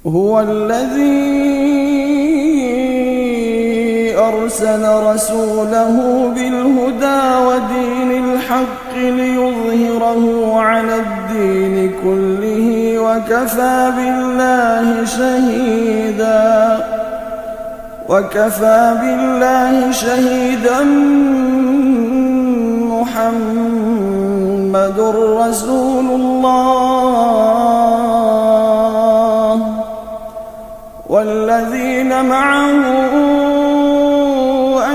هو الذي أرسل رسوله بالهدى ودين الحق ليظهره على الدين كله وكفى بالله شهيدا محمد رسول الله والذين معه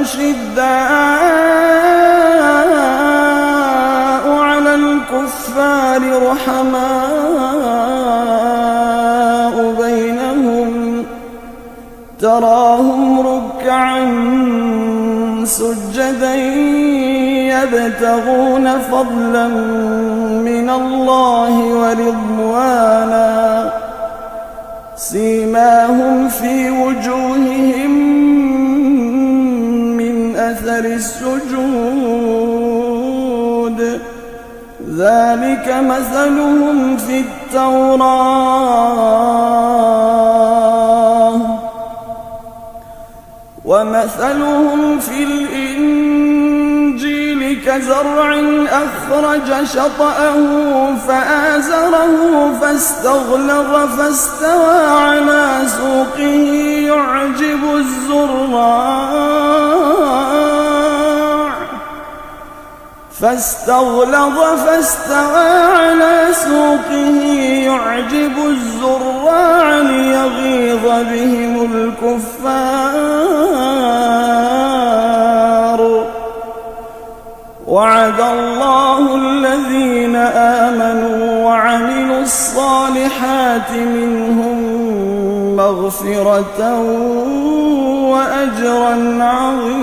أشداء على الكفار رحماء بينهم تراهم ركعا سجدا يبتغون فضلا من الله ورضوانا سيماهم في وجوههم من أثر السجود ذلك مثلهم في التوراة ومثلهم في الإنجيل كزرع أخرج شطأه فآزره فاستغلظ فاستوى على سوقه يعجب الزراع ليغيظ بهم الكفار وعد الله الذين آمنوا وعملوا الصالحات منهم مغفرة وأجرا عظيما.